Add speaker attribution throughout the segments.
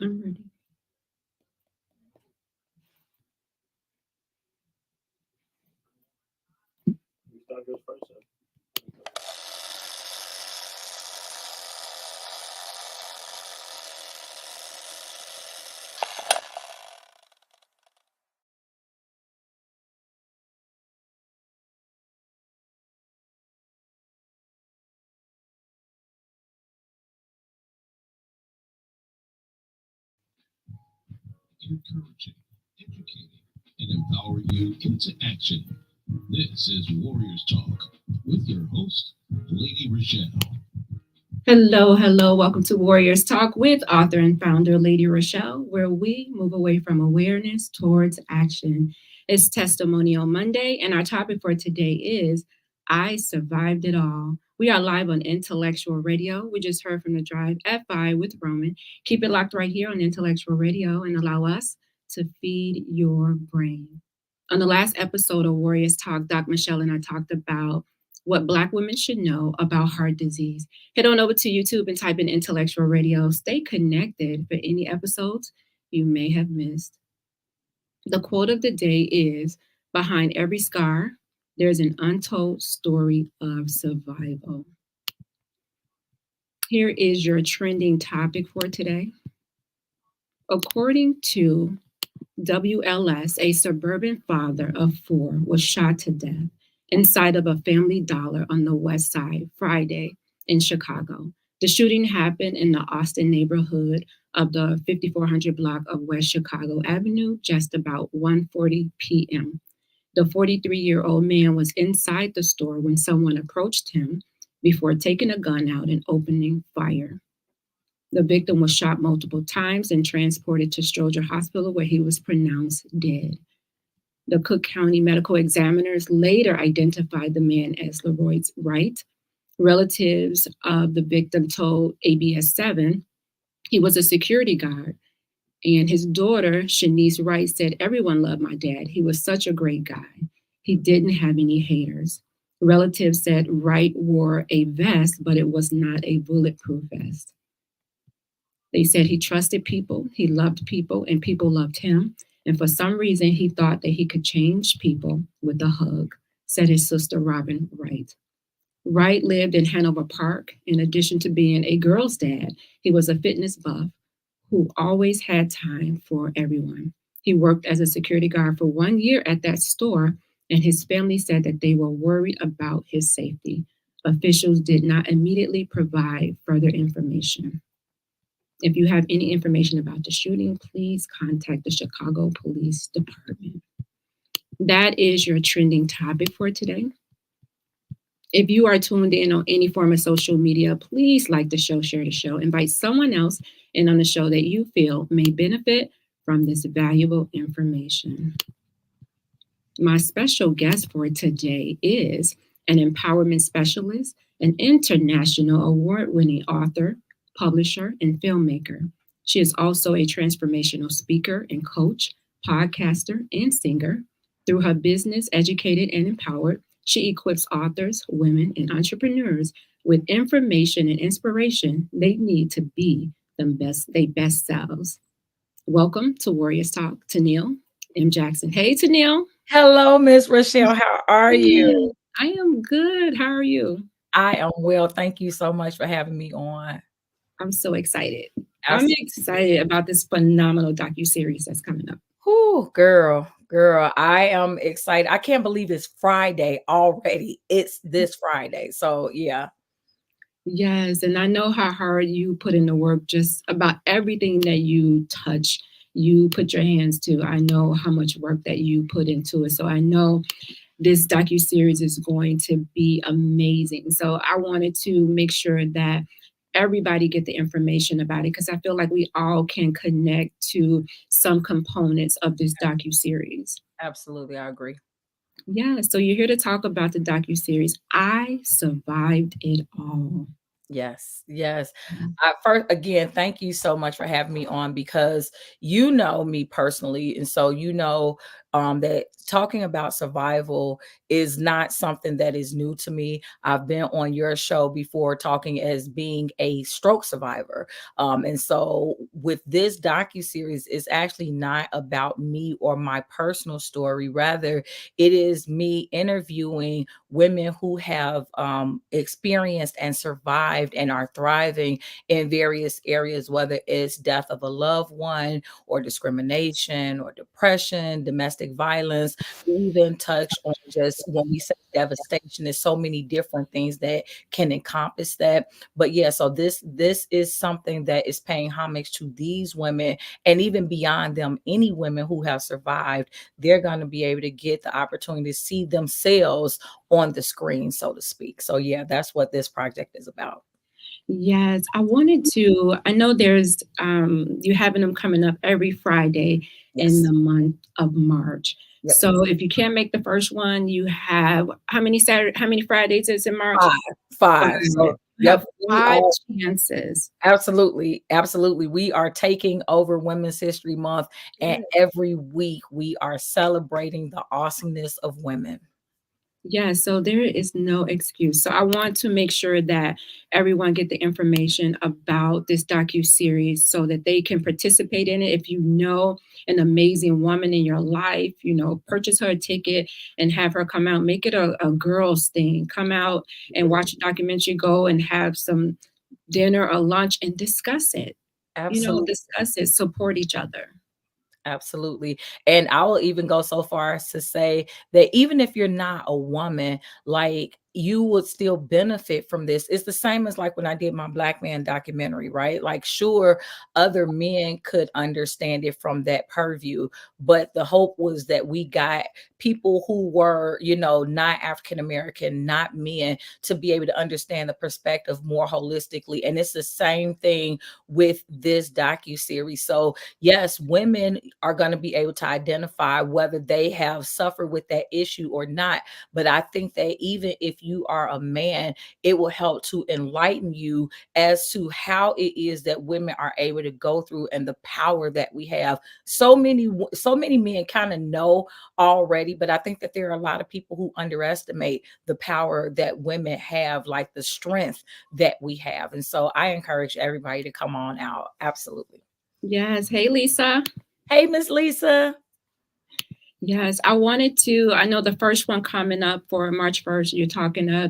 Speaker 1: I'm ready.
Speaker 2: Encouraging, educating, and empowering you into action. This is Warriors Talk with your host, Lady ReShell.
Speaker 1: Hello, hello. Welcome to Warriors Talk with author and founder Lady ReShell, where we move away from awareness towards action. It's Testimonial Monday, and our topic for today is I Survived It All. We are live on Intellectual Radio. We just heard from the Drive FI with Roman. Keep it locked right here on Intellectual Radio and allow us to feed your brain. On the last episode of Warriors Talk, Doc Michelle and I talked about what Black women should know about heart disease. Head on over to YouTube and type in Intellectual Radio. Stay connected for any episodes you may have missed. The quote of the day is behind every scar, there's an untold story of survival. Here is your trending topic for today. According to WLS, a suburban father of 4 was shot to death inside of a Family Dollar on the West Side Friday in Chicago. The shooting happened in the Austin neighborhood of the 5400 block of West Chicago Avenue just about 1:40 p.m. The 43-year-old man was inside the store when someone approached him before taking a gun out and opening fire. The victim was shot multiple times and transported to Stroger Hospital, where he was pronounced dead. The Cook County medical examiners later identified the man as Leroy Wright. Relatives of the victim told ABS 7 he was a security guard. And his daughter, Shanice Wright, said, "Everyone loved my dad. He was such a great guy. He didn't have any haters." Relatives said Wright wore a vest, but it was not a bulletproof vest. They said he trusted people, he loved people, and people loved him. And for some reason, he thought that he could change people with a hug, said his sister, Robin Wright. Wright lived in Hanover Park. In addition to being a girl's dad, he was a fitness buff who always had time for everyone. He worked as a security guard for 1 year at that store, and his family said that they were worried about his safety. Officials did not immediately provide further information. If you have any information about the shooting, please contact the Chicago Police Department. That is your trending topic for today. If you are tuned in on any form of social media, please like the show, share the show, invite someone else in on the show that you feel may benefit from this valuable information. My special guest for today is an empowerment specialist, an international award-winning author, publisher, and filmmaker. She is also a transformational speaker and coach, podcaster, and singer. Through her business, Educated and Empowered, she equips authors, women, and entrepreneurs with information and inspiration they need to be their best selves. Welcome to Warriors Talk, Toneal M. Jackson. Hey, Toneal.
Speaker 3: Hello, Miss ReShell. How are you?
Speaker 1: I am good. How are you?
Speaker 3: I am well. Thank you so much for having me on.
Speaker 1: I'm so excited.
Speaker 3: Absolutely.
Speaker 1: I'm excited about this phenomenal docuseries that's coming up.
Speaker 3: Ooh, girl, I am excited. I can't believe it's Friday already. It's this Friday. So, yeah.
Speaker 1: Yes, and I know how hard you put in the work, just about everything that you touch, you put your hands to. I know how much work that you put into it. So I know this docuseries is going to be amazing. So I wanted to make sure that everybody get the information about it, because I feel like we all can connect to some components of this docuseries.
Speaker 3: Absolutely, I agree.
Speaker 1: Yeah, so you're here to talk about the docuseries. I Survived It All.
Speaker 3: Yes. First, again, thank you so much for having me on, because you know me personally, and so that talking about survival is not something that is new to me. I've been on your show before talking as being a stroke survivor. And so with this docuseries, it's actually not about me or my personal story. Rather, it is me interviewing women who have experienced and survived and are thriving in various areas, whether it's death of a loved one or discrimination or depression, domestic violence. We even touch on just when we say devastation, there's so many different things that can encompass that. But yeah, so this is something that is paying homage to these women, and even beyond them, any women who have survived, they're going to be able to get the opportunity to see themselves on the screen, so to speak. So yeah, that's what this project is about.
Speaker 1: Yes, I know there's you having them coming up every Friday in
Speaker 3: Yes.
Speaker 1: the month of March.
Speaker 3: Yep.
Speaker 1: So if you can't make the first one, you have how many Fridays is in March?
Speaker 3: Five. So
Speaker 1: You have
Speaker 3: yep, we
Speaker 1: 5
Speaker 3: are
Speaker 1: chances.
Speaker 3: absolutely, absolutely. We are taking over Women's History Month, and
Speaker 1: Yes.
Speaker 3: every week we are celebrating the awesomeness of women.
Speaker 1: Yeah, so there is no excuse. So I want to make sure that everyone get the information about this docu-series so that they can participate in it. If you know an amazing woman in your life, purchase her a ticket and have her come out. Make it a girls thing. Come out and watch a documentary, go and have some dinner or lunch and discuss it.
Speaker 3: Absolutely.
Speaker 1: Discuss it, support each other.
Speaker 3: Absolutely. And I will even go so far as to say that even if you're not a woman, like you would still benefit from this. It's the same as like when I did my Black man documentary, right? Like, sure, other men could understand it from that purview, but the hope was that we got people who were, not African American, not men, to be able to understand the perspective more holistically. And it's the same thing with this docu-series. So yes, women are going to be able to identify whether they have suffered with that issue or not. But I think that even if you are a man, it will help to enlighten you as to how it is that women are able to go through and the power that we have. So many men kind of know already, but I think that there are a lot of people who underestimate the power that women have, like the strength that we have. And so I encourage everybody to come on out. Absolutely.
Speaker 1: Yes. Hey, Lisa.
Speaker 3: Hey, Miss Lisa.
Speaker 1: Yes, I know the first one coming up for March 1st,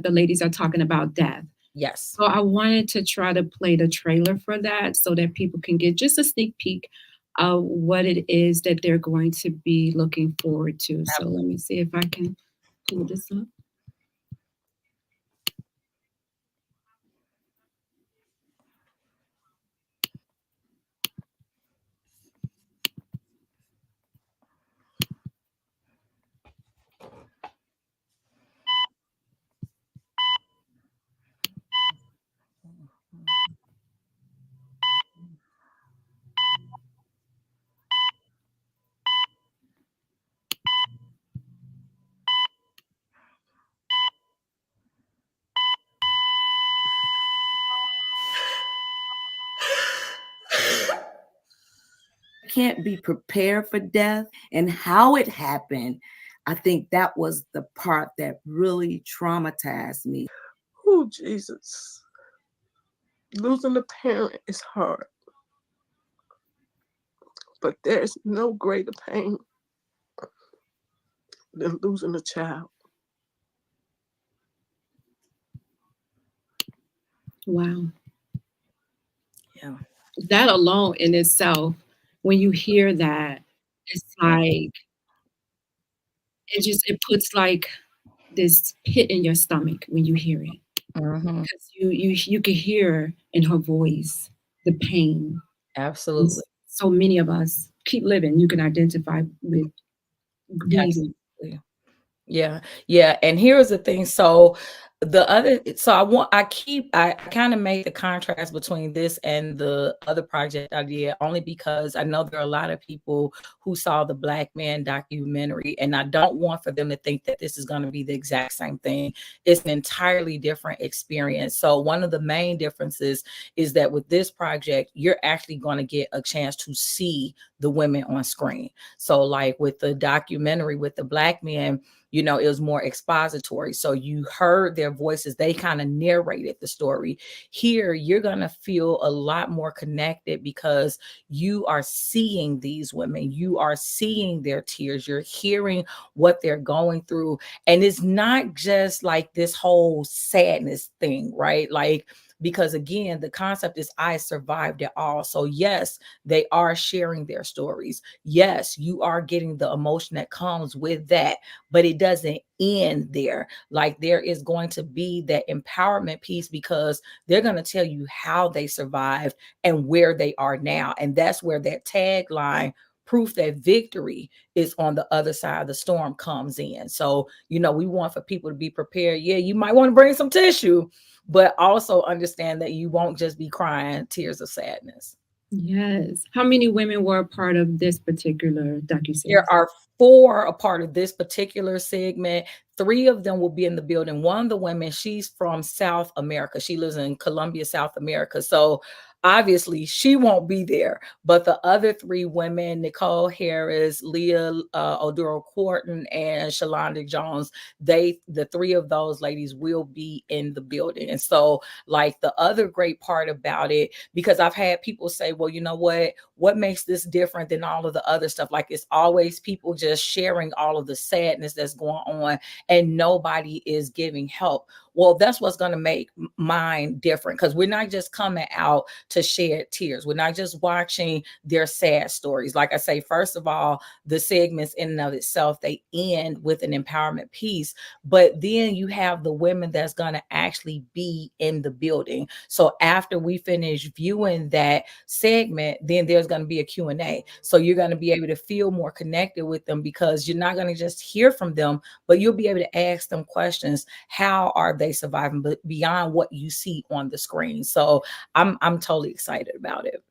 Speaker 1: the ladies are talking about death.
Speaker 3: Yes.
Speaker 1: So I wanted to try to play the trailer for that so that people can get just a sneak peek of what it is that they're going to be looking forward to. So let me see if I can pull this up.
Speaker 4: Can't be prepared for death and how it happened. I think that was the part that really traumatized me.
Speaker 5: Oh, Jesus. Losing a parent is hard, but there's no greater pain than losing a child.
Speaker 1: Wow.
Speaker 3: Yeah.
Speaker 1: That alone in itself, when you hear that, it's like, it puts like this pit in your stomach when you hear it. Because you could hear in her voice the pain.
Speaker 3: Absolutely.
Speaker 1: So many of us keep living. You can identify with grieving.
Speaker 3: Absolutely. Yeah. Yeah. And here's the thing. So I kind of make the contrast between this and the other project I did, only because I know there are a lot of people who saw the Black Man documentary, and I don't want for them to think that this is going to be the exact same thing. It's an entirely different experience. So one of the main differences is that with this project, you're actually going to get a chance to see the women on screen. So like with the documentary with the Black men, you know, it was more expository. So you heard their voices, they kind of narrated the story. Here, you're going to feel a lot more connected because you are seeing these women, you are seeing their tears, you're hearing what they're going through. And it's not just like this whole sadness thing, right? Like, because again, the concept is I survived it all. So yes, they are sharing their stories. Yes, you are getting the emotion that comes with that, but it doesn't end there. Like there is going to be that empowerment piece because they're going to tell you how they survived and where they are now. And that's where that tagline, proof that victory is on the other side of the storm, comes in. So, you know, we want for people to be prepared. Yeah, you might want to bring some tissue, but also understand that you won't just be crying tears of sadness.
Speaker 1: Yes. How many women were a part of this particular docuseries?
Speaker 3: There are 4 a part of this particular segment. 3 of them will be in the building. One of the women, she's from South America. She lives in Colombia, South America. So obviously she won't be there. But the other 3 women, Nicole Harris, Leah Oduro Quarton, and Shalonda Jones, the 3 of those ladies will be in the building. And so like the other great part about it, because I've had people say, well, you know what makes this different than all of the other stuff? Like it's always people just sharing all of the sadness that's going on and nobody is giving help. Well, that's what's going to make mine different, because we're not just coming out to shed tears. We're not just watching their sad stories. Like I say, first of all, the segments in and of itself, they end with an empowerment piece, but then you have the women that's going to actually be in the building. So after we finish viewing that segment, then there's going to be a Q&A. So you're going to be able to feel more connected with them, because you're not going to just hear from them, but you'll be able to ask them questions. How are they surviving, but beyond what you see on the screen? So I'm totally excited about it.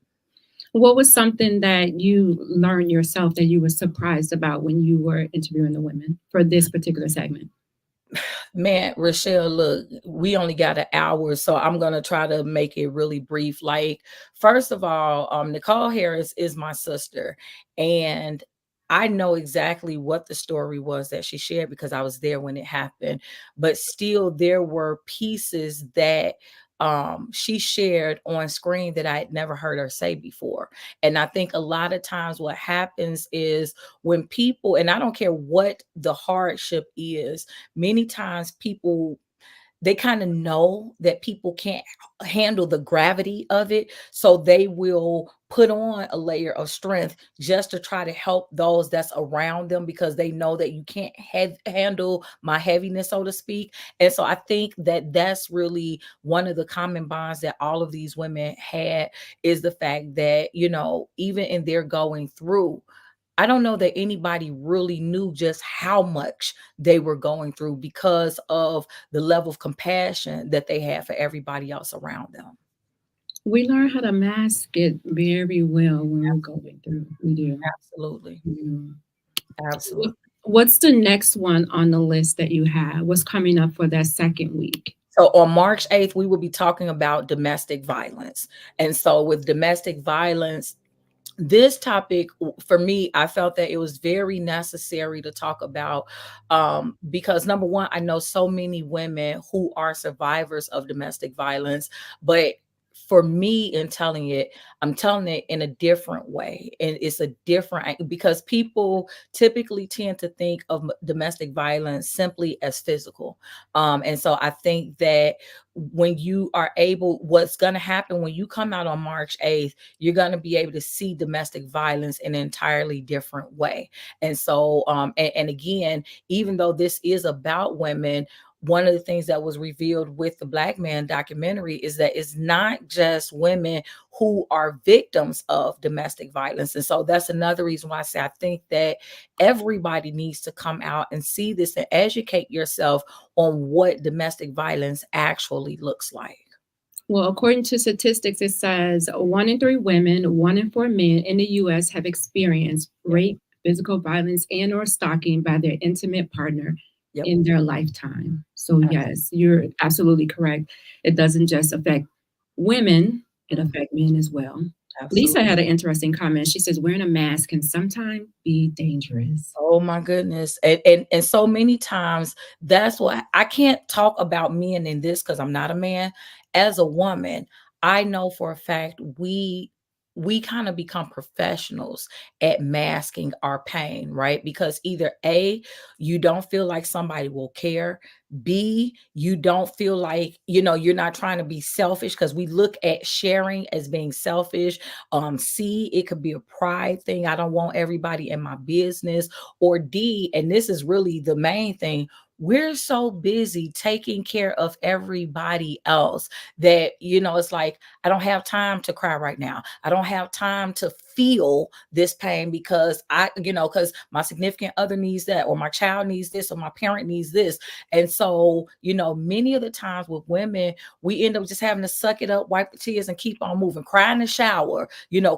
Speaker 1: What was something that you learned yourself that you were surprised about when you were interviewing the women for this particular segment?
Speaker 3: Man, ReShell, look, we only got an hour, so I'm going to try to make it really brief. Like, first of all, Nicole Harris is my sister, and I know exactly what the story was that she shared because I was there when it happened. But still, there were pieces that she shared on screen that I had never heard her say before. And I think a lot of times what happens is when people, and I don't care what the hardship is, many times people, they kind of know that people can't handle the gravity of it. So they will put on a layer of strength just to try to help those that's around them, because they know that you can't handle my heaviness, so to speak. And so I think that that's really one of the common bonds that all of these women had, is the fact that, you know, even in their going through, I don't know that anybody really knew just how much they were going through because of the level of compassion that they had for everybody else around them.
Speaker 1: We learn how to mask it very well when we're going through. We do.
Speaker 3: Absolutely.
Speaker 1: Yeah.
Speaker 3: Absolutely.
Speaker 1: What's the next one on the list that you have? What's coming up for that second week?
Speaker 3: So on March 8th, we will be talking about domestic violence. And so with domestic violence, this topic, for me, I felt that it was very necessary to talk about, because number one, I know so many women who are survivors of domestic violence, but for me, in telling it, I'm telling it in a different way. And it's a different, because people typically tend to think of domestic violence simply as physical. And so I think that when you are able, what's going to happen when you come out on March 8th, you're going to be able to see domestic violence in an entirely different way. And so, and again, even though this is about women, one of the things that was revealed with the Black Man documentary is that it's not just women who are victims of domestic violence. And so that's another reason why I say I think that everybody needs to come out and see this and educate yourself on what domestic violence actually looks like.
Speaker 1: Well, according to statistics, it says 1 in 3 women, 1 in 4 men in the U.S. have experienced rape, physical violence, and or stalking by their intimate partner in their lifetime. So yes, you're absolutely correct. It doesn't just affect women, it affects men as well.
Speaker 3: Absolutely.
Speaker 1: Lisa had an interesting comment. She says wearing a mask can sometimes be dangerous.
Speaker 3: Oh my goodness. And so many times that's why I can't talk about men in this because I'm not a man. As a woman, I know for a fact we kind of become professionals at masking our pain, right? Because either A, you don't feel like somebody will care. B, you don't feel like, you're not trying to be selfish because we look at sharing as being selfish. C, it could be a pride thing. I don't want everybody in my business. Or D, and this is really the main thing, we're so busy taking care of everybody else that, it's like, I don't have time to cry right now. I don't have time to feel this pain because because my significant other needs that, or my child needs this, or my parent needs this. And so, many of the times with women, we end up just having to suck it up, wipe the tears, and keep on moving. Cry in the shower,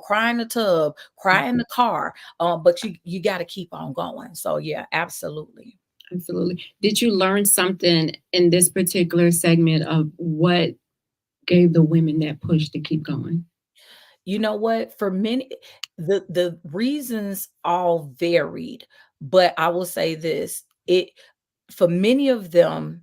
Speaker 3: cry in the tub, cry in the car. But you got to keep on going. So yeah, absolutely.
Speaker 1: Absolutely. Did you learn something in this particular segment of what gave the women that push to keep going?
Speaker 3: You know what? For many, the reasons all varied, but I will say this: for many of them,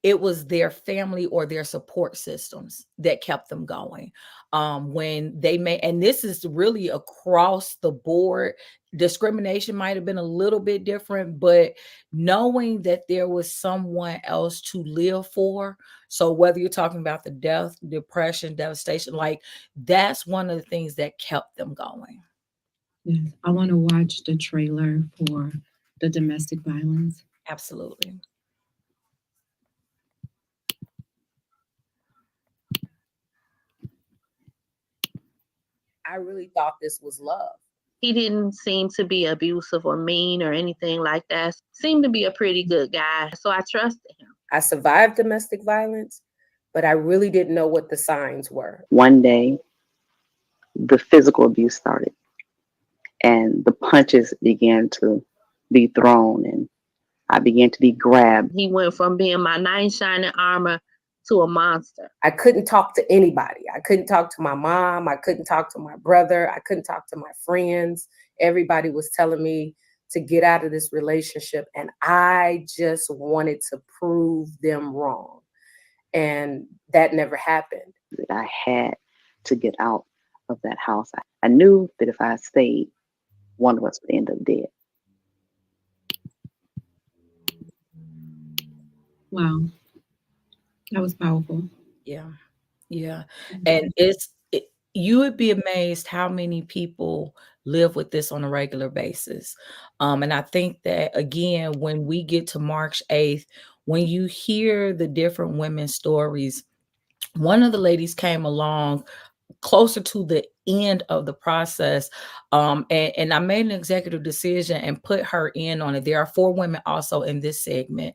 Speaker 3: it was their family or their support systems that kept them going. When they may, and this is really across the board, discrimination might have been a little bit different, but knowing that there was someone else to live for. So whether you're talking about the death, depression, devastation, like that's one of the things that kept them going.
Speaker 1: Yes, I want to watch the trailer for the domestic violence.
Speaker 3: Absolutely. I really thought this was love.
Speaker 6: He didn't seem to be abusive or mean or anything like that. Seemed to be a pretty good guy, so I trusted him.
Speaker 7: I survived domestic violence, but I really didn't know what the signs were.
Speaker 8: One day, the physical abuse started, and the punches began to be thrown, and I began to be grabbed.
Speaker 6: He went from being my knight in shining armor to a monster.
Speaker 7: I couldn't talk to anybody. I couldn't talk to my mom. I couldn't talk to my brother. I couldn't talk to my friends. Everybody was telling me to get out of this relationship, and I just wanted to prove them wrong. And that never happened.
Speaker 8: I had to get out of that house. I knew that if I stayed, one of us would end up dead.
Speaker 1: Wow. That was powerful.
Speaker 3: Yeah. Yeah. And you would be amazed how many people live with this on a regular basis. And I think that, again, when we get to March 8th, when you hear the different women's stories, one of the ladies came along closer to the end of the process. And I made an executive decision and put her in on it. There are 4 women also in this segment.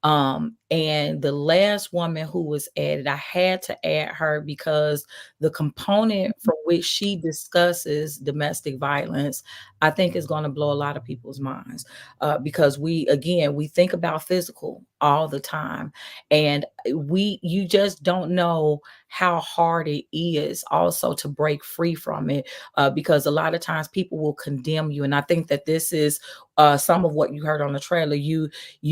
Speaker 3: And the last woman who was added, I had to add her because the component from which she discusses domestic violence, I think is going to blow a lot of people's minds. Because we think about physical all the time. And you just don't know how hard it is also to break free from it, because a lot of times people will condemn you. And I think that this is some of what you heard on the trailer. You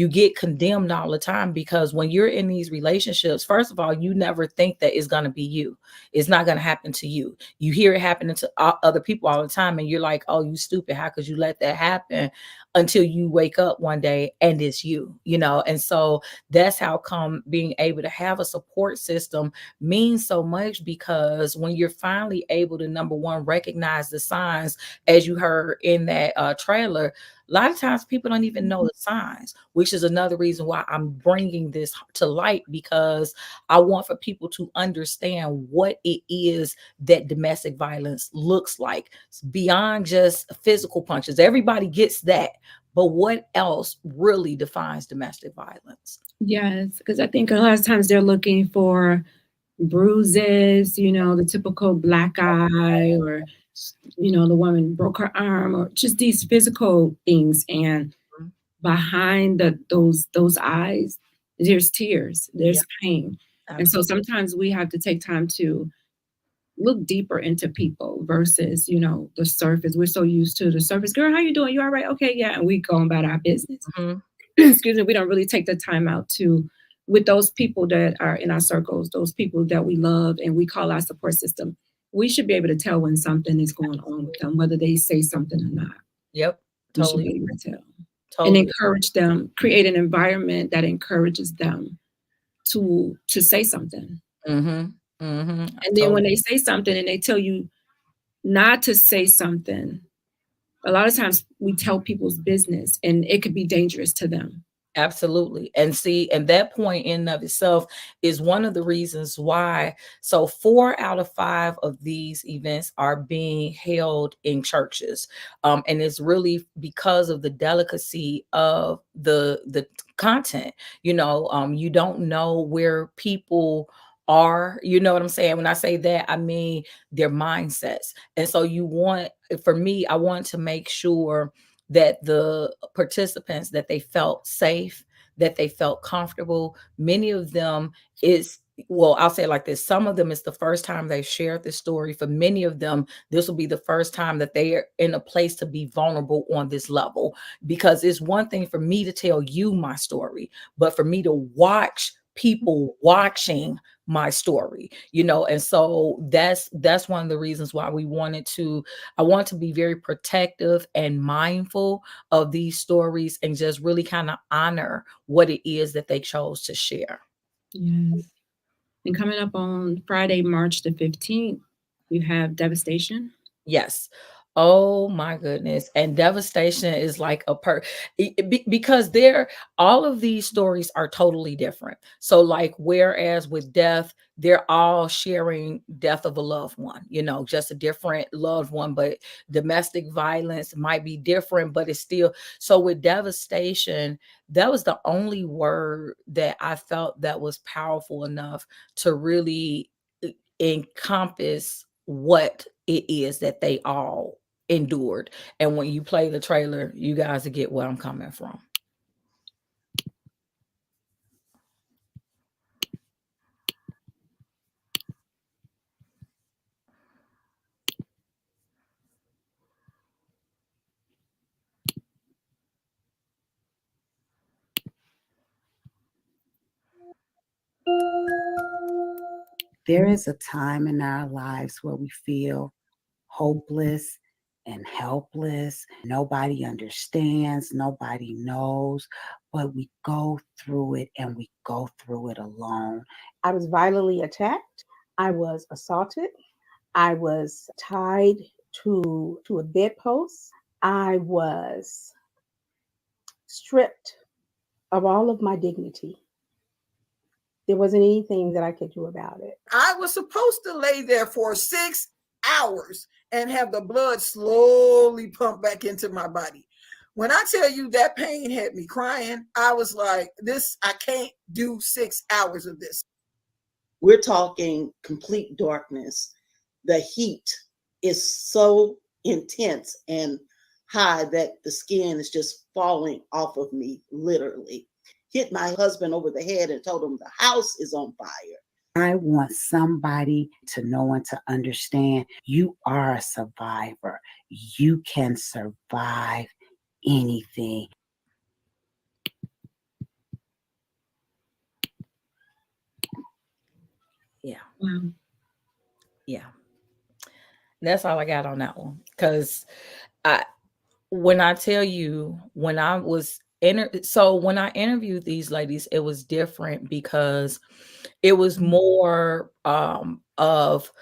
Speaker 3: get condemned all the time because when you're in these relationships, first of all, you never think that it's going to be you. It's not going to happen to you. You hear it happening to other people all the time, and you're like, oh, you stupid. How could you let that happen? Until you wake up one day and it's you, And so that's how come being able to have a support system means so much, because when you're finally able to, number one, recognize the signs, as you heard in that trailer, A lot of times people don't even know the signs, which is another reason why I'm bringing this to light, because I want for people to understand what it is that domestic violence looks like. It's beyond just physical punches. Everybody gets that. But what else really defines domestic violence?
Speaker 1: Yes, because I think a lot of times they're looking for bruises, the typical black eye, or, the woman broke her arm, or just these physical things. And behind those eyes, there's tears, there's pain. And so sometimes we have to take time to look deeper into people versus, the surface. We're so used to the surface. Girl, how you doing? You all right? Okay, yeah. And we go about our business. Excuse me. We don't really take the time out to, with those people that are in our circles, those people that we love and we call our support system, we should be able to tell when something is going on with them, whether they say something or not.
Speaker 3: Yep.
Speaker 1: We should be able to tell. And encourage them, create an environment that encourages them to say something. And then when they say something and they tell you not to say something, a lot of times we tell people's business and it could be dangerous to them.
Speaker 3: Absolutely. And see, and that point in and of itself is one of the reasons why. So 4 out of 5 of these events are being held in churches. And it's really because of the delicacy of the content. You don't know where people are, you know what I'm saying? When I say that, I mean their mindsets. And so for me, I want to make sure that the participants, that they felt safe, that they felt comfortable. Many of them I'll say it like this. Some of them, it's the first time they've shared this story. For many of them, this will be the first time that they are in a place to be vulnerable on this level, because it's one thing for me to tell you my story, but for me to watch people watching my story, and so that's one of the reasons why I want to be very protective and mindful of these stories and just really kind of honor what it is that they chose to share.
Speaker 1: Yes. And coming up on Friday, March the 15th, you have Devastation.
Speaker 3: Yes. Oh my goodness. And Devastation is like because all of these stories are totally different. So like, whereas with death, they're all sharing death of a loved one, just a different loved one, but domestic violence might be different, but it's still. So with Devastation, that was the only word that I felt that was powerful enough to really encompass what it is that they all endured. And when you play the trailer, you guys will get where I'm coming from.
Speaker 9: There is a time in our lives where we feel hopeless and helpless. Nobody understands, nobody knows, but we go through it, and we go through it alone.
Speaker 10: I was violently attacked. I was assaulted. I was tied to a bedpost. I was stripped of all of my dignity. There wasn't anything that I could do about it.
Speaker 11: I was supposed to lay there for 6 hours and have the blood slowly pump back into my body. When I tell you that pain had me crying, I was like, I can't do 6 hours of this.
Speaker 12: We're talking complete darkness. The heat is so intense and high that the skin is just falling off of me, literally. Hit my husband over the head and told him the house is on fire.
Speaker 9: I want somebody to know and to understand you are a survivor. You can survive anything.
Speaker 3: Yeah.
Speaker 1: Wow.
Speaker 3: Yeah. That's all I got on that one. Because when I tell you, when I interviewed these ladies, it was different because it was more of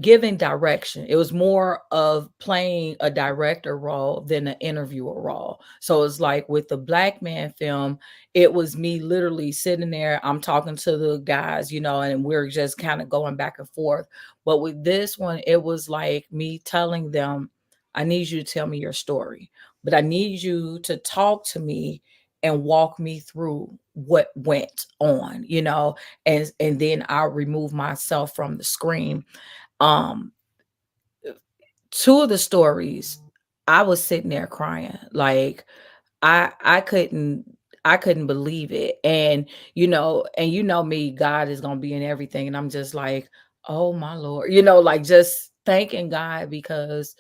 Speaker 3: giving direction. It was more of playing a director role than an interviewer role. So it's like with the Black Man film, it was me literally sitting there. I'm talking to the guys, you know, and we're just kind of going back and forth. But with this one, it was like me telling them, I need you to tell me your story, but I need you to talk to me and walk me through what went on, you know, and then I'll remove myself from the screen. um Two of the stories, I was sitting there crying. Like I couldn't believe it. And you know me, God is gonna be in everything. And I'm just like, oh my Lord, like just thanking God, because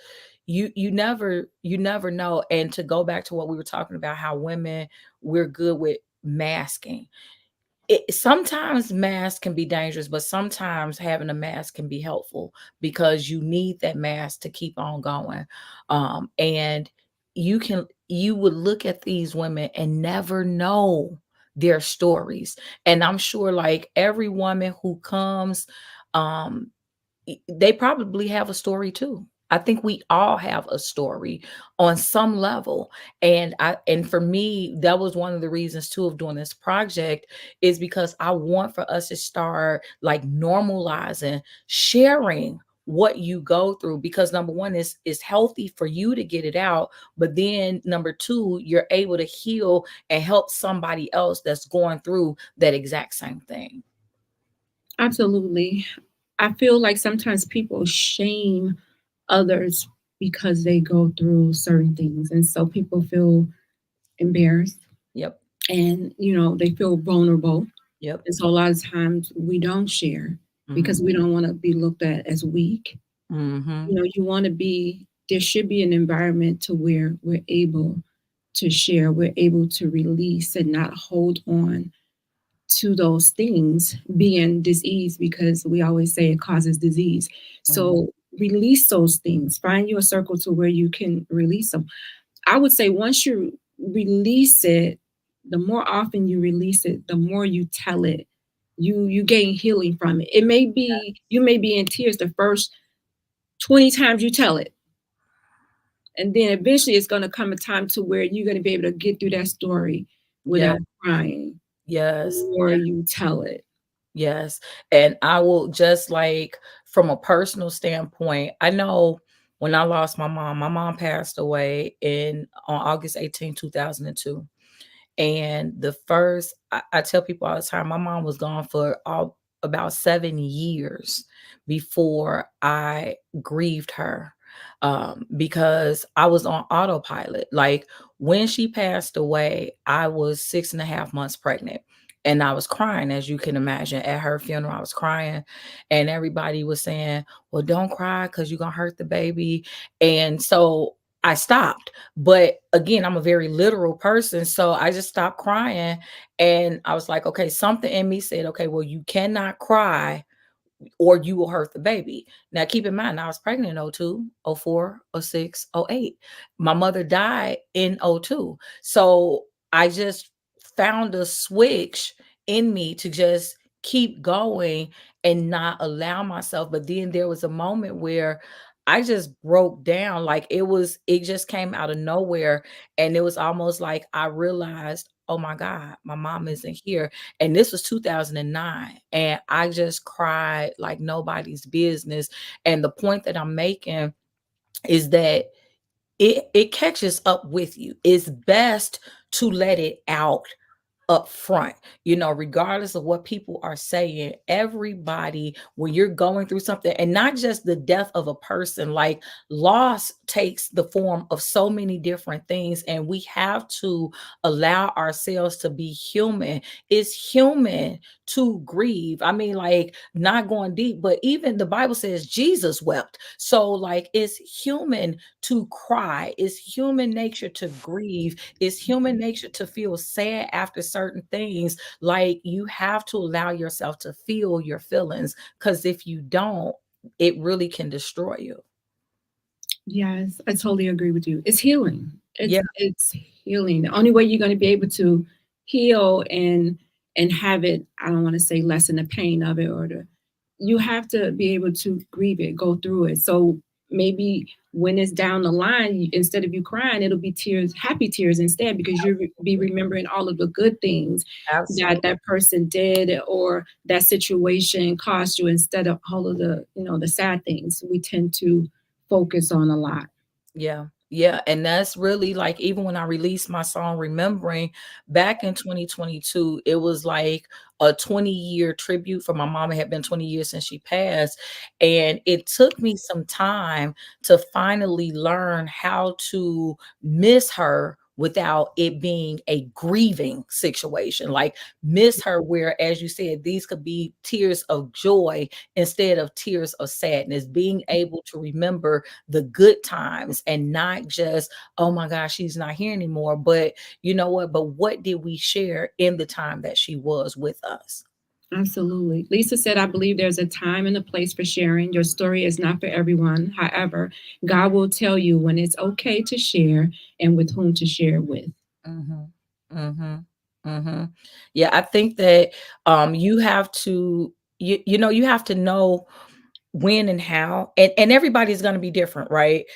Speaker 3: you never know. And to go back to what we were talking about, how women, we're good with masking. Sometimes masks can be dangerous, but sometimes having a mask can be helpful, because you need that mask to keep on going. And you would look at these women and never know their stories. And I'm sure, like, every woman who comes, um, they probably have a story too. I think we all have a story on some level. And for me, that was one of the reasons too of doing this project, is because I want for us to start like normalizing sharing what you go through, because number one is healthy for you to get it out, but then number two, you're able to heal and help somebody else that's going through that exact same thing.
Speaker 1: Absolutely. I feel like sometimes people shame others because they go through certain things. And so people feel embarrassed
Speaker 3: Yep.
Speaker 1: and, they feel vulnerable.
Speaker 3: Yep.
Speaker 1: And so a lot of times we don't share because we don't want to be looked at as weak.
Speaker 3: Mm-hmm.
Speaker 1: You want to there should be an environment to where we're able to share, we're able to release and not hold on to those things being disease, because we always say it causes disease. So release those things, find you a circle to where you can release them. I would say once you release it, the more often you release it, the more you tell it, you gain healing from it. It may be, you may be in tears the first 20 times you tell it. And then eventually it's going to come a time to where you're going to be able to get through that story without crying.
Speaker 3: Yes.
Speaker 1: Or you tell it.
Speaker 3: Yes. And I will just, like, from a personal standpoint, I know when I lost my mom passed away on August 18, 2002. And I tell people all the time, my mom was gone for about 7 years before I grieved her, because I was on autopilot. Like, when she passed away, I was 6.5 months pregnant. And I was crying, as you can imagine. At her funeral, I was crying. And everybody was saying, well, don't cry because you're going to hurt the baby. And so I stopped. But again, I'm a very literal person. So I just stopped crying. And I was like, okay, something in me said, okay, well, you cannot cry or you will hurt the baby. Now, keep in mind, I was pregnant in 02, 04, 06, 08. My mother died in 02. So I just found a switch in me to just keep going and not allow myself. But then there was a moment where I just broke down. Like, it just came out of nowhere. And it was almost like I realized, oh my God, my mom isn't here. And this was 2009. And I just cried like nobody's business. And the point that I'm making is that it catches up with you. It's best to let it out up front, regardless of what people are saying. Everybody, when you're going through something, and not just the death of a person, like, loss takes the form of so many different things, and we have to allow ourselves to be human. It's human to grieve. I mean, like, not going deep, but even the Bible says Jesus wept. So, like, it's human to cry. It's human nature to grieve. It's human nature to feel sad after certain things. Like, you have to allow yourself to feel your feelings, because if you don't, it really can destroy you.
Speaker 1: Yes, I totally agree with you. It's healing.
Speaker 3: Yeah.
Speaker 1: It's healing. The only way you're going to be able to heal and have it, I don't want to say lessen the pain of it or you have to be able to grieve it, go through it. So maybe when it's down the line, instead of you crying, it'll be tears, happy tears instead, because you'll be remembering all of the good things
Speaker 3: Absolutely.
Speaker 1: that person did or that situation cost you, instead of all of the, the sad things we tend to focus on a lot.
Speaker 3: Yeah. Yeah. And that's really like, even when I released my song Remembering back in 2022, it was like a 20-year tribute for my mom. It had been 20 years since she passed. And it took me some time to finally learn how to miss her without it being a grieving situation. Like, miss her where, as you said, these could be tears of joy instead of tears of sadness. Being able to remember the good times and not just, oh my gosh, she's not here anymore. But you know what? But what did we share in the time that she was with us?
Speaker 1: Absolutely. Lisa said, I believe there's a time and a place for sharing. Your story is not for everyone. However, God will tell you when it's okay to share and with whom to share with.
Speaker 3: Mm-hmm. Mm-hmm. Mm-hmm. Yeah, I think that you have to, you have to know when and how, and everybody's going to be different, right?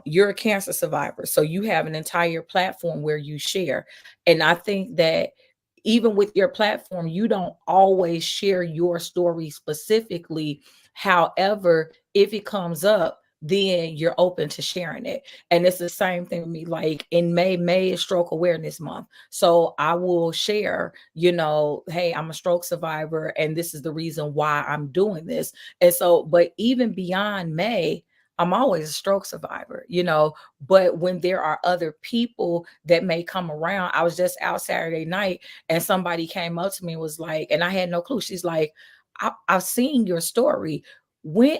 Speaker 3: You're a cancer survivor, so you have an entire platform where you share. And I think that even with your platform, you don't always share your story specifically. However, if it comes up, then you're open to sharing it. And it's the same thing with me. Like in May is Stroke Awareness Month. So I will share, hey, I'm a stroke survivor and this is the reason why I'm doing this. And so, but even beyond May, I'm always a stroke survivor, but when there are other people that may come around, I was just out Saturday night and somebody came up to me and was like, and I had no clue. She's like, I've seen your story.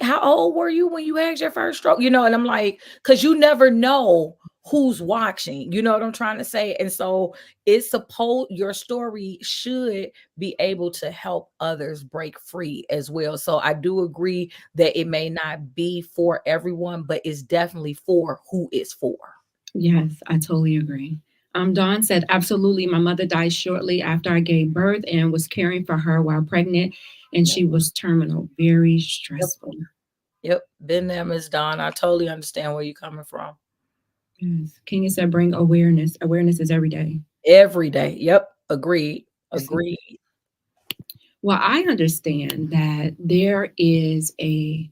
Speaker 3: How old were you when you had your first stroke? And I'm like, because you never know who's watching, you know what I'm trying to say? And so your story should be able to help others break free as well. So I do agree that it may not be for everyone, but it's definitely for who it's for.
Speaker 1: Yes, I totally agree. Dawn said, absolutely. My mother died shortly after I gave birth and was caring for her while pregnant, and she was terminal. Very stressful.
Speaker 3: Yep. Been there, Ms. Dawn. I totally understand where you're coming from.
Speaker 1: Yes. Kenya said, bring awareness. Awareness is every day.
Speaker 3: Every day. Yep. Agreed. Agreed.
Speaker 1: Well, I understand that there is a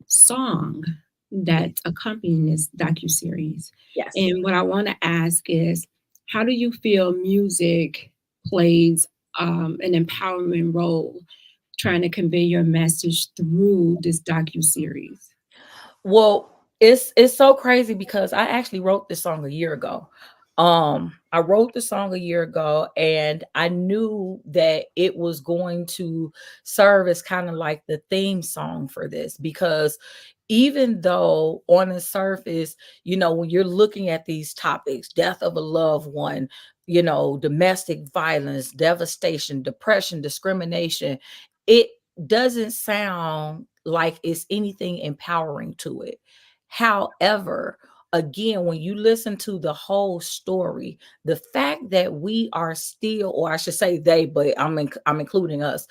Speaker 1: song that accompanying this docuseries.
Speaker 3: Yes.
Speaker 1: And what I want to ask is, how do you feel music plays an empowerment role trying to convey your message through this docuseries?
Speaker 3: Well, it's so crazy because I actually wrote this song a year ago. I wrote the song a year ago and I knew that it was going to serve as kind of like the theme song for this, because even though on the surface, when you're looking at these topics, death of a loved one, domestic violence, devastation, depression, discrimination, it doesn't sound like it's anything empowering to it. However, again, when you listen to the whole story, the fact that we are still, or I should say they, but I'm including us,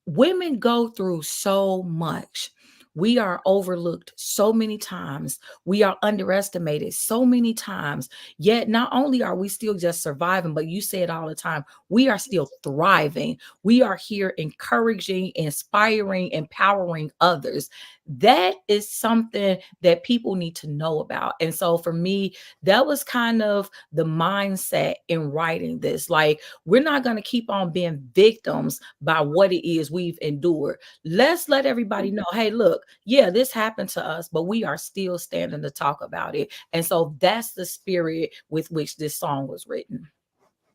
Speaker 3: women go through so much. We are overlooked so many times. We are underestimated so many times. Yet not only are we still just surviving, but you say it all the time, we are still thriving. We are here encouraging, inspiring, empowering others. That is something that people need to know about. And so for me, that was kind of the mindset in writing this. Like, we're not going to keep on being victims by what it is we've endured. Let's let everybody know, hey, look, yeah, this happened to us, but we are still standing to talk about it. And so that's the spirit with which this song was written.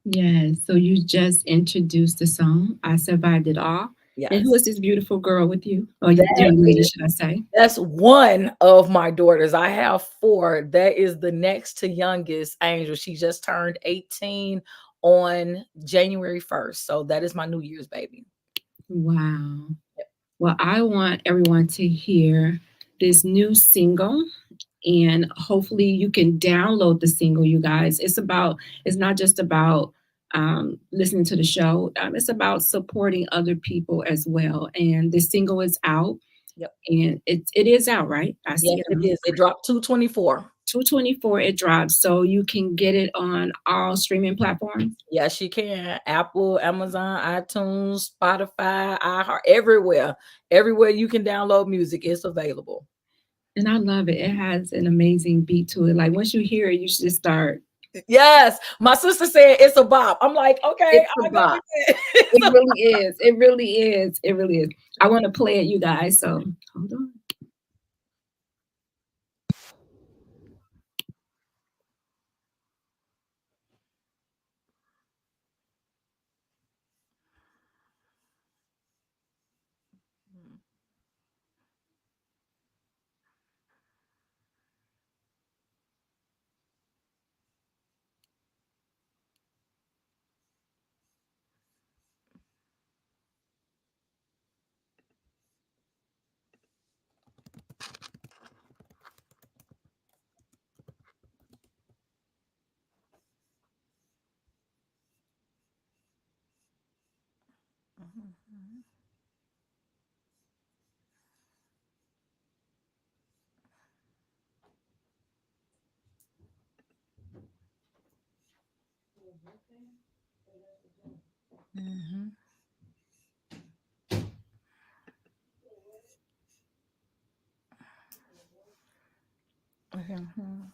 Speaker 1: Yes. So you just introduced the song, I Survived It All.
Speaker 3: Yes.
Speaker 1: And who is this beautiful girl with you? Or young lady, should I say?
Speaker 3: That's one of my daughters. I have 4. That is the next to youngest, Angel. She just turned 18 on January 1st. So that is my New Year's baby.
Speaker 1: Wow. Well, I want everyone to hear this new single, and hopefully you can download the single, you guys. It's not just about listening to the show. It's about supporting other people as well. And the single is out.
Speaker 3: Yep.
Speaker 1: And it is out, right? I see
Speaker 3: Yes, it is. It dropped 2/24.
Speaker 1: 2/24 it drops, so you can get it on all streaming platforms.
Speaker 3: Yes, you can. Apple, Amazon, iTunes, Spotify, iHeart, everywhere you can download music, it's available.
Speaker 1: And I love it. It has an amazing beat to it. Like once you hear it, you should just start.
Speaker 3: Yes, my sister said it's a bop. I'm like, okay,
Speaker 1: It's a bop. It really is. It really is. It really is. I want to play it, you guys. So hold on.
Speaker 3: Mm-hmm. Mm-hmm.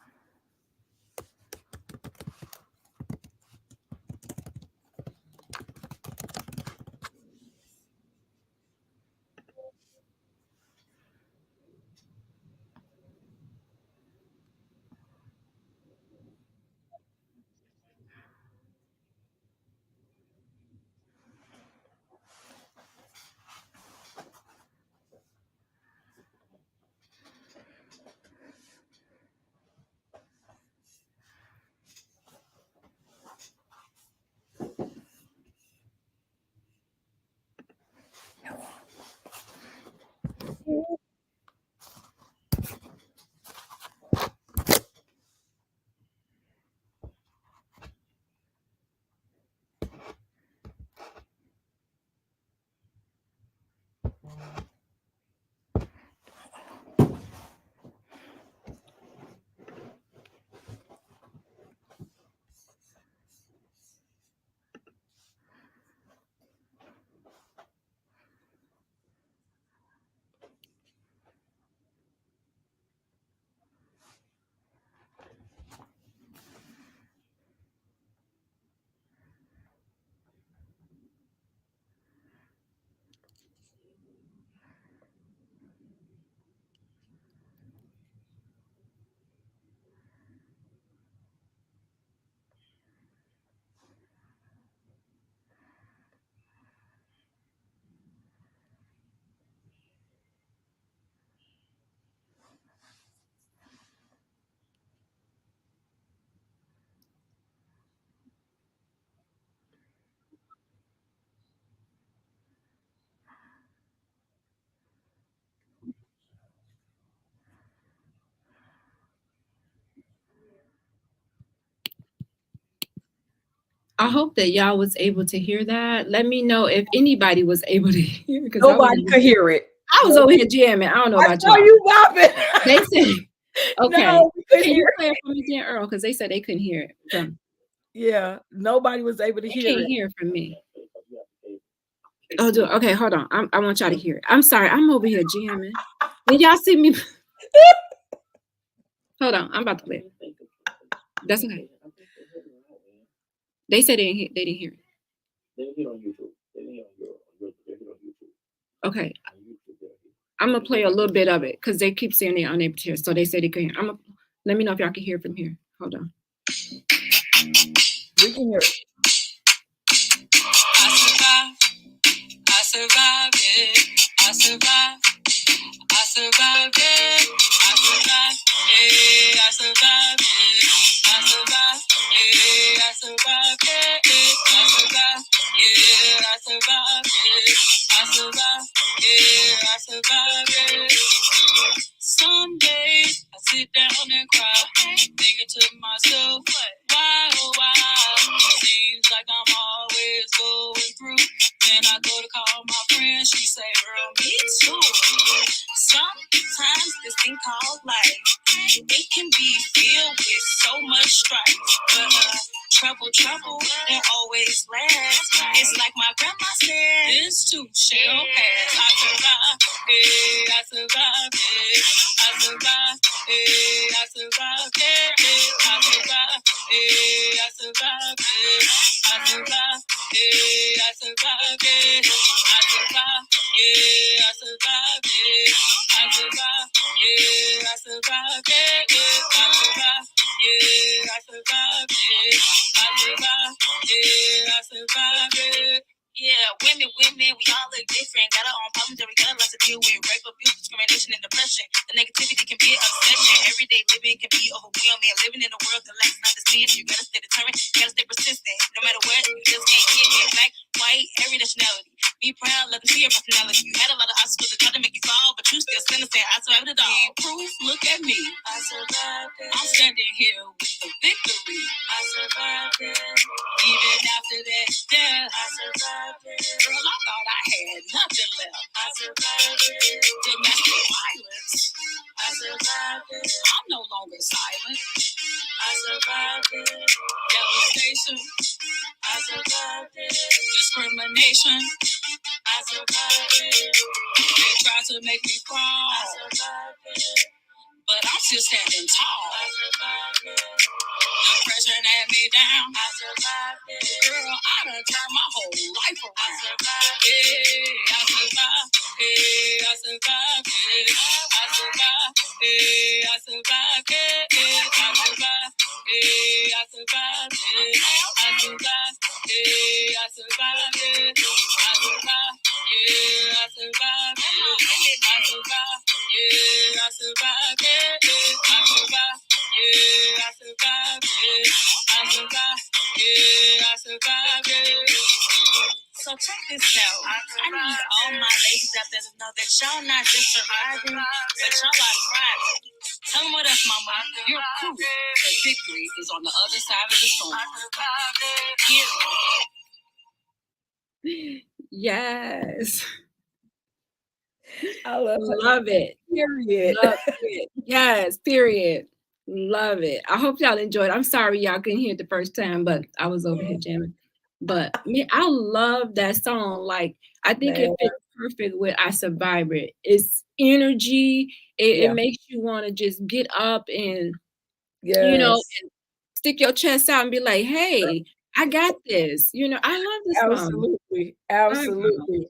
Speaker 1: I hope that y'all was able to hear that. Let me know if anybody was able to hear because
Speaker 3: Nobody could hear it.
Speaker 1: I was over here jamming. I don't know about
Speaker 3: I saw
Speaker 1: y'all.
Speaker 3: you bopping.
Speaker 1: They said, okay.
Speaker 3: No, we couldn't
Speaker 1: Can you
Speaker 3: hear
Speaker 1: play it for me, Jen Earl? Because they said they couldn't hear it. From,
Speaker 3: Yeah, nobody was able to
Speaker 1: they
Speaker 3: hear
Speaker 1: can't
Speaker 3: it.
Speaker 1: hear it from me. Oh, do okay. Hold on. I want y'all to hear it. I'm sorry. I'm over here jamming. When y'all see me, hold on. I'm about to play it. That's okay. They said they didn't hear it. They didn't hear it on YouTube. They didn't hear it on YouTube. Okay. I'm gonna play a little bit of it because they keep saying they're unable to hear. So they said they couldn't. Let me know if y'all can hear it from here. Hold on.
Speaker 3: We can hear it.
Speaker 1: I survived it. I survived. I survived it. I survived. Yeah, I survived it. I survived. Yeah, I survived it. I survived. Yeah, I survived it. I survived. Yeah, I survived it. Some days I sit down and cry, thinking to myself, why, oh why? Seems like I'm
Speaker 2: And she say, girl, me too. Sometimes this thing called life, it can be filled with so much strife. But trouble don't always last. It's like my grandma said, this too shall pass. I survived, yeah, I survived, yeah. I survived, yeah, I survived, yeah. I survived, yeah, I survived, yeah. I survived, yeah, I survived, yeah. I survived, yeah, I survived, yeah. I survived, yeah, I survived, yeah. I survived, yeah, I survived, yeah. I survived, yeah, I survived, yeah. Yeah, women, we all look different. Got our own problems that we got lots to deal with. Rape, abuse, discrimination, and depression. The negativity can be an obsession. Everyday living can be overwhelming. Living in a world that lacks understanding. You gotta stay determined, you gotta stay persistent. No matter what, you just can't get me. Black, white, every nationality. Be proud, let them see your personality. You had a lot of obstacles that tried to make you fall, but you still stand and say, I survived it all. Proof, look at me. I survived it. I'm standing here with the victory. I survived it. Even after that death, I survived it. Girl, I thought I had nothing left. I survived it. Domestic violence. I survived it. I'm no longer silent. I survived it. Devastation. I survived it. Discrimination. I survived it. They tried to make me fall. I survived it. But I'm still standing tall. I survived it. Depression had me down. I survived it. Girl, I done turned my whole life around. I survived it. Yeah, I survived. Yeah, I survived it. I survived. Yeah, I survived it. I survived. Yeah, I survived it. I survived. Yeah, I survived it. I survived. Yeah, I survived it. I survived. Yeah, I survived it. I survived. Yeah, I survived it. I survived. Yeah, I survived it. So check this out. I need all my ladies out there to know that y'all not just surviving, but y'all are thriving. Tell them what else, mama. You're proof that victory is on the other side of the storm.
Speaker 1: Yes.
Speaker 3: I love
Speaker 1: Love it.
Speaker 3: Period.
Speaker 1: Love it. Yes, period. Love it. I hope y'all enjoyed. I'm sorry y'all couldn't hear it the first time, but I was over here jamming. But man, I love that song. Like, I think it fits perfect with I Survived It. It's energy. It makes you want to just get up and, you know, and stick your chest out and be like, hey, I got this. You know, I love this song.
Speaker 3: Absolutely.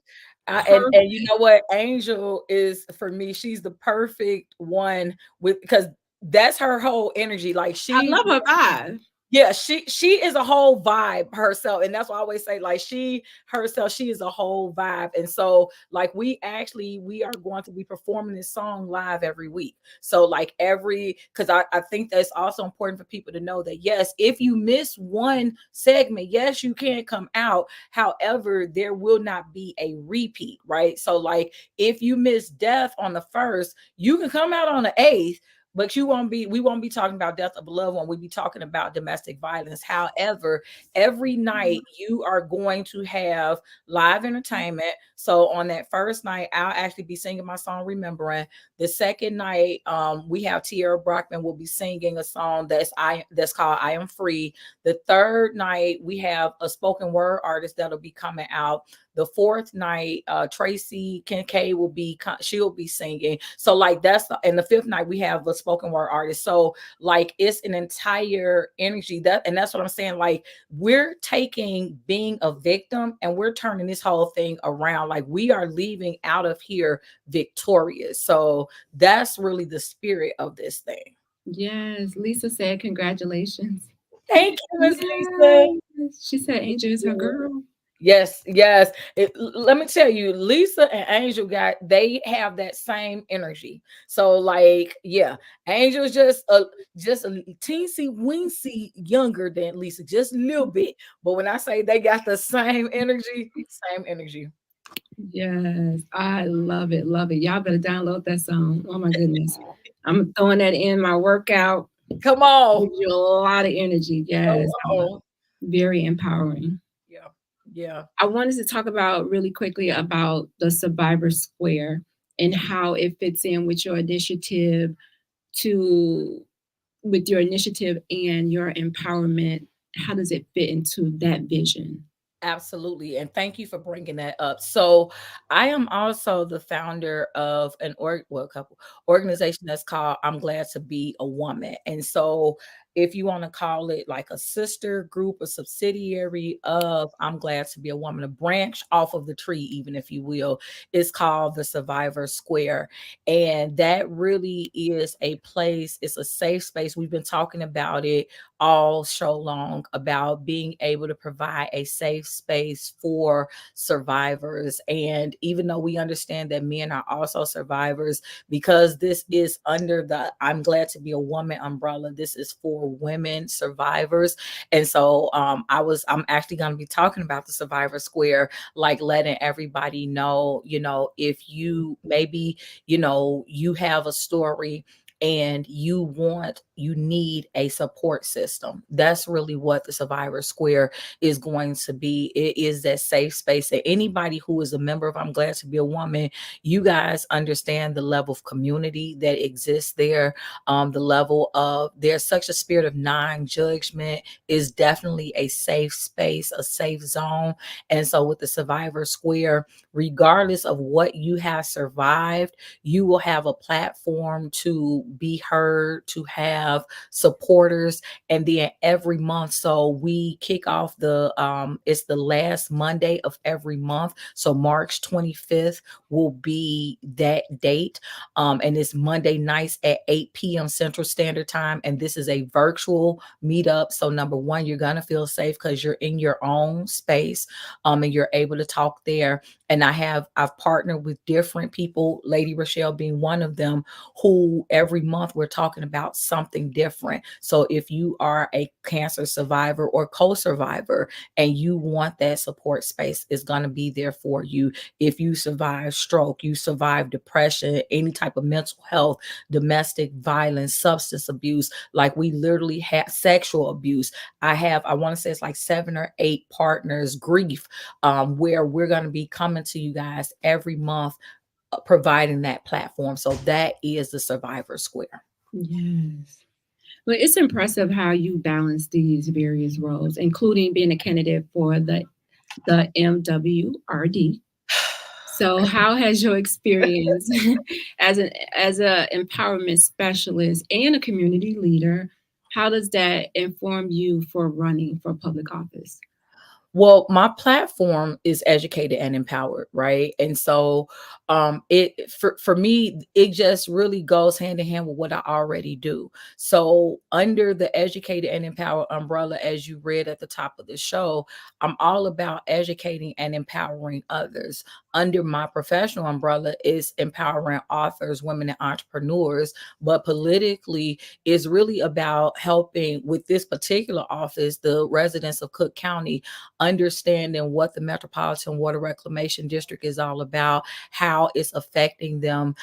Speaker 3: And you know what? Angel is, for me, she's the perfect one because that's her whole energy. Like
Speaker 1: I love her vibe.
Speaker 3: Yeah, she is a whole vibe herself. And that's why I always say, like, she is a whole vibe. And so, like, we are going to be performing this song live every week. So, like, because I think that's also important for people to know that, yes, if you miss one segment, yes, you can come out. However, there will not be a repeat, right? So, like, if you miss death on the 1st, you can come out on the 8th. But we won't be talking about death of a loved one. We'll be talking about domestic violence. However, every night you are going to have live entertainment. So on that first night, I'll actually be singing my song Remembering. The second night, we have Tierra Brockman will be singing a song that's called I Am Free. The third night, we have a spoken word artist that'll be coming out. The fourth night, Tracy Kincaid she'll be singing. So like and the fifth night we have a spoken word artist. So like it's an entire energy and that's what I'm saying. Like we're taking being a victim and we're turning this whole thing around. Like we are leaving out of here victorious. So that's really the spirit of this thing.
Speaker 1: Yes, Lisa said congratulations.
Speaker 3: Thank you, Miss Lisa.
Speaker 1: She said Angel is her girl.
Speaker 3: Yes. Let me tell you, Lisa and Angel they have that same energy. So like, yeah, Angel is just a teensy weensy younger than Lisa, just a little bit. But when I say they got the same energy,
Speaker 1: Yes, I love it. Love it. Y'all better download that song. Oh my goodness. I'm throwing that in my workout.
Speaker 3: Come on.
Speaker 1: Gives you a lot of energy. Yes. Very empowering.
Speaker 3: Yeah. Yeah.
Speaker 1: I wanted to talk about really quickly about the Survivor Square and how it fits in with your initiative and your empowerment. How does it fit into that vision?
Speaker 3: Absolutely. And thank you for bringing that up. So I am also the founder of couple organization that's called I'm Glad to Be a Woman. And so if you want to call it like a sister group, a subsidiary of I'm Glad to Be a Woman, a branch off of the tree, even if you will, is called the Survivor Square. And that really is a place, it's a safe space. We've been talking about it all show long about being able to provide a safe space for survivors. And even though we understand that men are also survivors, because this is under the I'm Glad to Be a Woman umbrella, this is for women survivors. And so I'm actually going to be talking about the Survivor Square, like letting everybody know, if you maybe, you have a story and you need a support system. That's really what the Survivor Square is going to be. It is that safe space that anybody who is a member of I'm Glad to Be a Woman, you guys understand the level of community that exists there. The level of, there's such a spirit of non-judgment, is definitely a safe space, a safe zone. And so with the Survivor Square, regardless of what you have survived, you will have a platform to be heard, to have supporters. And then every month, so we kick off it's the last Monday of every month. So March 25th will be that date. And it's Monday nights at 8 p.m. Central Standard Time. And this is a virtual meetup. So number one, you're going to feel safe because you're in your own space, and you're able to talk there. And I've partnered with different people, Lady ReShell being one of them, who every month we're talking about something different. So if you are a cancer survivor or co-survivor and you want that support space, it's going to be there for you. If you survive stroke, you survive depression, any type of mental health, domestic violence, substance abuse, like we literally have sexual abuse. I want to say it's like 7 or 8 partners, grief, where we're going to be coming to you guys every month, providing that platform. So that is the Survivor Square.
Speaker 1: Yes. Well, it's impressive how you balance these various roles, including being a candidate for the MWRD. So how has your experience as an empowerment specialist and a community leader, how does that inform you for running for public office?
Speaker 3: Well, my platform is educated and empowered, right? And so it for me, it just really goes hand in hand with what I already do. So under the educated and empowered umbrella, as you read at the top of the show, I'm all about educating and empowering others. Under my professional umbrella is empowering authors, women, and entrepreneurs. But politically is really about helping with this particular office, the residents of Cook County, understanding what the Metropolitan Water Reclamation District is all about, how it's affecting them.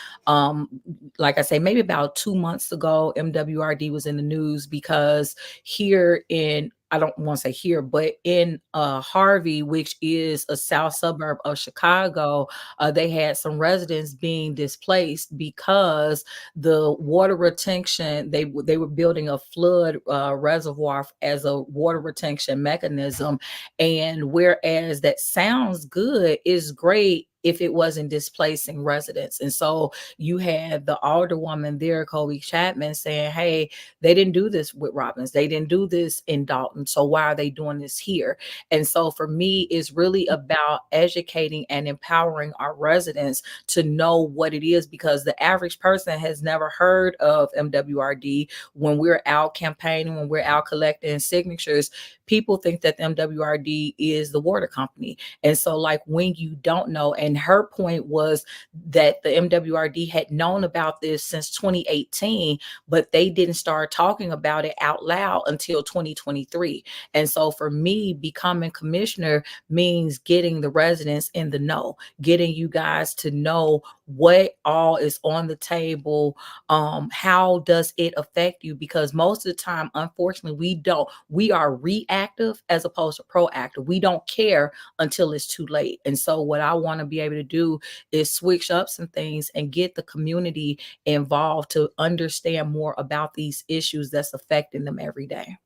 Speaker 3: Like I say, maybe about 2 months ago, MWRD was in the news because here in, I don't want to say here, but in Harvey, which is a south suburb of Chicago, they had some residents being displaced because the water retention, they were building a flood reservoir as a water retention mechanism. And whereas that sounds good, is great if it wasn't displacing residents. And so you had the alderwoman there, Colby Chapman, saying, hey, they didn't do this with Robbins. They didn't do this in Dalton. So why are they doing this here? And so for me, it's really about educating and empowering our residents to know what it is, because the average person has never heard of MWRD. When we're out campaigning, when we're out collecting signatures, people think that the MWRD is the water company. And so like when you don't know, and her point was that the MWRD had known about this since 2018, but they didn't start talking about it out loud until 2023. And so for me, becoming commissioner means getting the residents in the know, getting you guys to know what all is on the table. How does it affect you? Because most of the time, unfortunately, we are reactive as opposed to proactive. We don't care until it's too late. And so what I want to be able to do is switch up some things and get the community involved to understand more about these issues that's affecting them every day.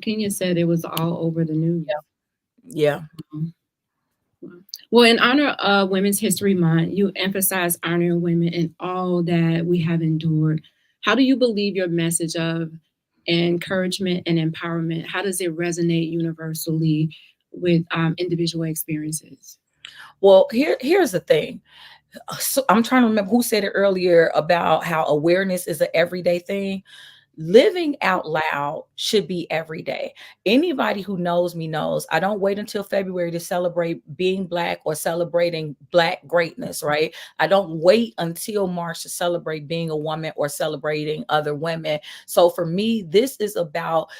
Speaker 1: Kenya said it was all over the news.
Speaker 3: Yeah.
Speaker 1: Well, in honor of Women's History Month, you emphasize honoring women and all that we have endured. How do you believe your message of encouragement and empowerment, how does it resonate universally with individual experiences?
Speaker 3: Well, here's the thing. So I'm trying to remember who said it earlier about how awareness is an everyday thing. Living out loud should be every day. Anybody who knows me knows I don't wait until February to celebrate being Black or celebrating Black greatness, right? I don't wait until March to celebrate being a woman or celebrating other women. So for me, this is about,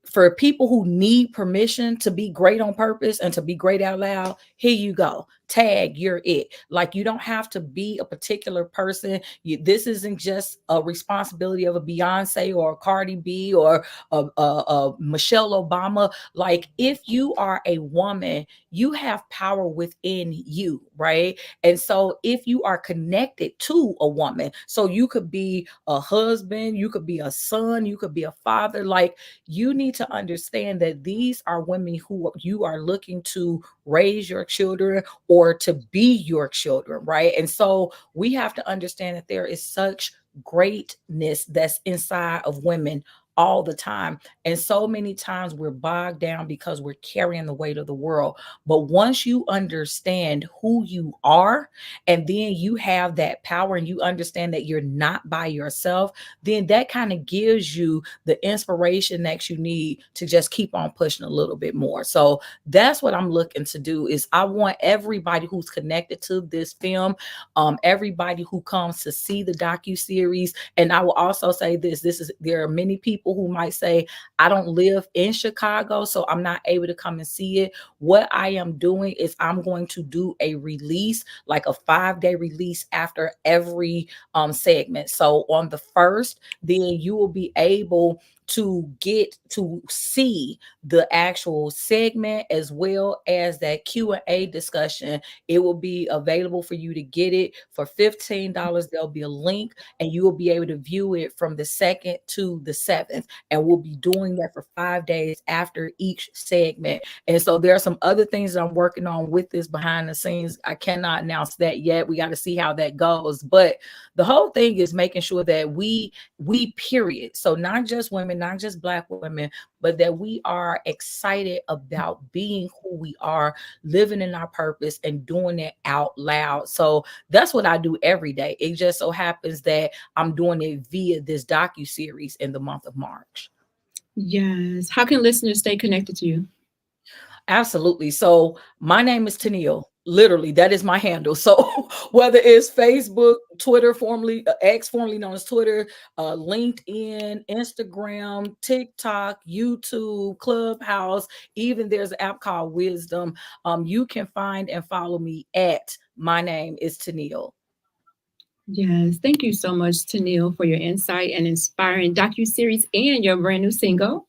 Speaker 3: for people who need permission to be great on purpose and to be great out loud, here you go. Tag, you're it. Like, you don't have to be a particular person. This isn't just a responsibility of a Beyonce or a Cardi B or a Michelle Obama. Like, if you are a woman, you have power within you, right? And so if you are connected to a woman, so you could be a husband, you could be a son, you could be a father, like, you need to understand that these are women who you are looking to raise your children or to be your children, right? And so we have to understand that there is such greatness that's inside of women all the time. And so many times we're bogged down because we're carrying the weight of the world. But once you understand who you are, and then you have that power and you understand that you're not by yourself, then that kind of gives you the inspiration that you need to just keep on pushing a little bit more. So that's what I'm looking to do. Is I want everybody who's connected to this film, everybody who comes to see the docuseries. And I will also say this, there are many people who might say, I don't live in Chicago, so I'm not able to come and see it. What I am doing is I'm going to do a release, like a 5-day release after every segment. So on the first, then you will be able to get to see the actual segment as well as that Q&A discussion. It will be available for you to get it for $15. There'll be a link and you will be able to view it from the 2nd to the 7th. And we'll be doing that for 5 days after each segment. And so there are some other things that I'm working on with this behind the scenes. I cannot announce that yet. We got to see how that goes. But the whole thing is making sure that we period. So not just women, not just Black women, but that we are excited about being who we are, living in our purpose and doing it out loud. So that's what I do every day. It just so happens that I'm doing it via this docuseries in the month of March.
Speaker 1: Yes. How can listeners stay connected to you?
Speaker 3: Absolutely. So my name is Toneal. Literally, that is my handle. So whether it's Facebook, Twitter, formerly X, formerly known as Twitter, LinkedIn, Instagram, TikTok, YouTube, Clubhouse, even there's an app called Wisdom. You can find and follow me at my name is Toneal.
Speaker 1: Yes, thank you so much, Toneal, for your insight and inspiring docuseries and your brand new single.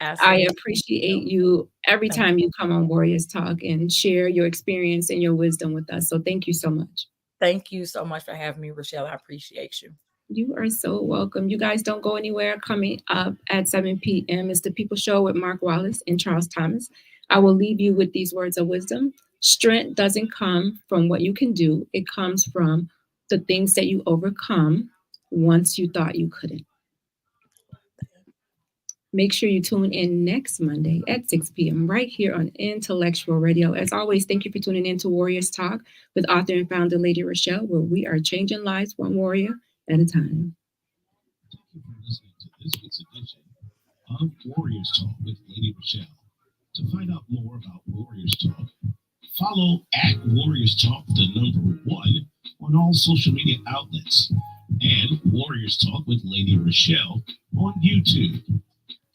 Speaker 1: Absolutely. I appreciate you every time you come on Warriors Talk and share your experience and your wisdom with us. So thank you so much.
Speaker 3: Thank you so much for having me, ReShell. I appreciate you.
Speaker 1: You are so welcome. You guys don't go anywhere. Coming up at 7 p.m. is The People Show with Mark Wallace and Charles Thomas. I will leave you with these words of wisdom. Strength doesn't come from what you can do. It comes from the things that you overcome once you thought you couldn't. Make sure you tune in next Monday at 6 p.m. right here on Intellectual Radio. As always, thank you for tuning in to Warriors Talk with author and founder Lady ReShell, where we are changing lives one warrior at a time.
Speaker 2: Thank you for listening to this week's edition of Warriors Talk with Lady ReShell. To find out more about Warriors Talk, follow at Warriors Talk, the number 1, on all social media outlets, and Warriors Talk with Lady ReShell on YouTube.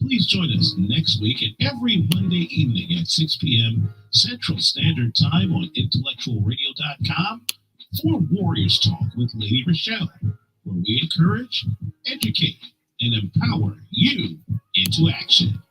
Speaker 2: Please join us next week and every Monday evening at 6 p.m. Central Standard Time on intellectualradio.com for Warriors Talk with Lady ReShell, where we encourage, educate, and empower you into action.